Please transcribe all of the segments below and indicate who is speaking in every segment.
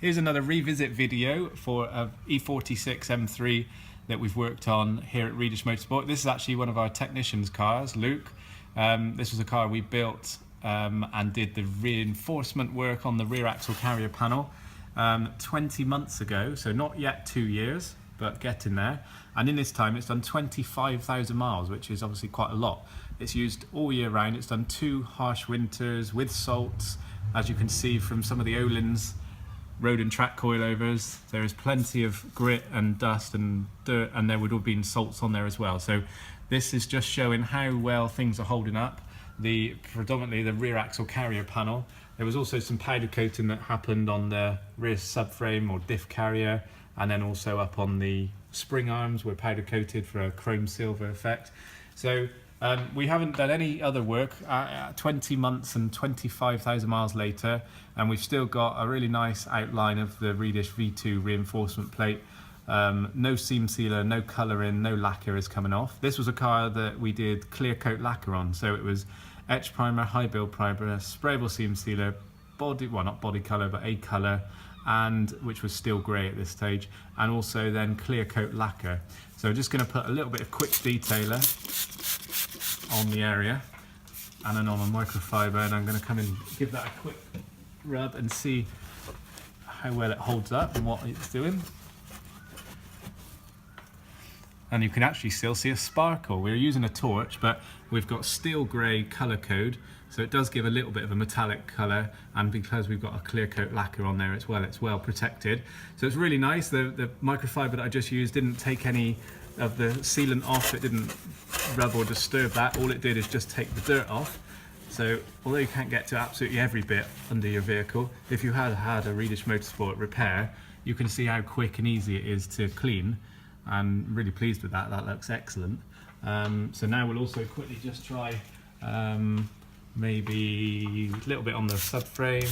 Speaker 1: Here's another revisit video for a E46 M3 that we've worked on here at Redish Motorsport. This is actually one of our technicians' cars, Luke. This was a car we built and did the reinforcement work on the rear axle carrier panel 20 months ago, so not yet 2 years, but getting there. And in this time it's done 25,000 miles, which is obviously quite a lot. It's used all year round. It's done 2 harsh winters with salts, as you can see from some of the Öhlins road and track coilovers. There is plenty of grit and dust and dirt, and there would have been salts on there as well. So this is just showing how well things are holding up. Predominantly the rear axle carrier panel. There was also some powder coating that happened on the rear subframe or Diff Carrier, and then also up on the spring arms were powder coated for a chrome silver effect. So we haven't done any other work 20 months and 25,000 miles later, and we've still got a really nice outline of the Redish V2 reinforcement plate. No seam sealer, no colouring, no lacquer is coming off. This was a car that we did Clear Coat Lacquer on, so it was Etch Primer, high build primer, Sprayable Seam Sealer, not body colour, but a colour, and which was still grey at this stage, and also then Clear Coat Lacquer. So I'm just going to put a little bit of quick detailer on the area and then on a microfiber, and I'm going to come and give that a quick rub and see how well it holds up and what it's doing. And you can actually still see a sparkle. We're using a torch, but we've got steel grey colour code, so it does give a little bit of a metallic colour, and because we've got a Clear Coat Lacquer on there as well, it's well protected. So it's really nice. The microfiber that I just used didn't take any of the sealant off. It didn't rub or disturb that. All it did is just take the dirt off. So although you can't get to absolutely every bit under your vehicle, if you had had a Redish Motorsport repair, you can see how quick and easy it is to clean. I'm really pleased with that. That looks excellent. So now we'll also quickly just try maybe a little bit on the subframe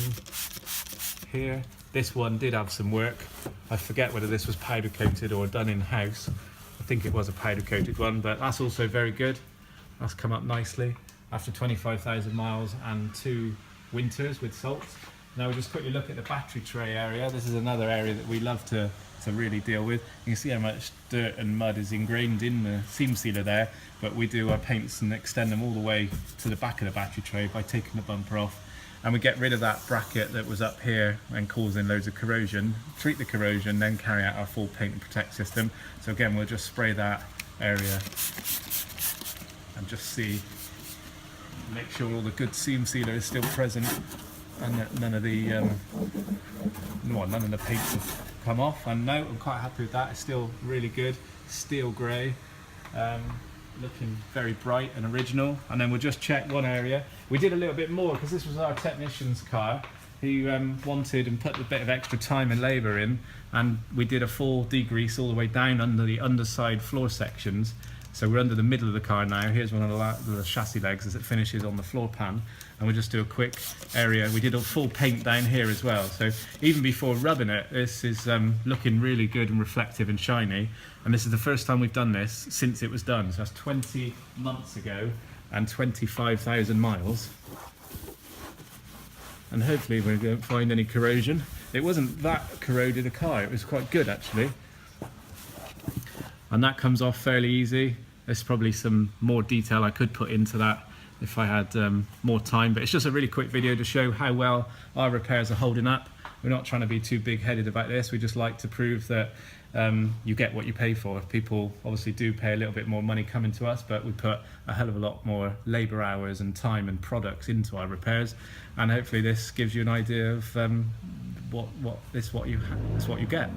Speaker 1: here. This one did have some work. I forget whether this was powder coated or done in-house. I think it was a powder coated one, but that's also very good. That's come up nicely after 25,000 miles and 2 winters with salts. Now we'll just quickly look at the battery tray area. This is another area that we love to really deal with. You can see how much dirt and mud is ingrained in the seam sealer there, but we do our paints and extend them all the way to the back of the battery tray by taking the bumper off, and we get rid of that bracket that was up here and causing loads of corrosion, treat the corrosion, then carry out our full paint and protect system. So again, we'll just spray that area and just see, make sure all the good seam sealer is still present, and that none of the paints have come off. And no, I'm quite happy with that. It's still really good, steel grey, looking very bright and original. And then we'll just check one area. We did a little bit more because this was our technician's car. He wanted and put a bit of extra time and labour in, and we did a full degrease all the way down under the underside floor sections. So we're under the middle of the car now. Here's one of the chassis legs as it finishes on the floor pan, and we'll just do a quick area. We did a full paint down here as well, so even before rubbing it, this is looking really good and reflective and shiny. And this is the first time we've done this since it was done, so that's 20 months ago and 25,000 miles. And hopefully we won't find any corrosion. It wasn't that corroded a car, it was quite good actually. And that comes off fairly easy. There's probably some more detail I could put into that if I had more time, but it's just a really quick video to show how well our repairs are holding up. We're not trying to be too big-headed about this. We just like to prove that you get what you pay for. People obviously do pay a little bit more money coming to us, but we put a hell of a lot more labour hours and time and products into our repairs, and hopefully this gives you an idea of what you get.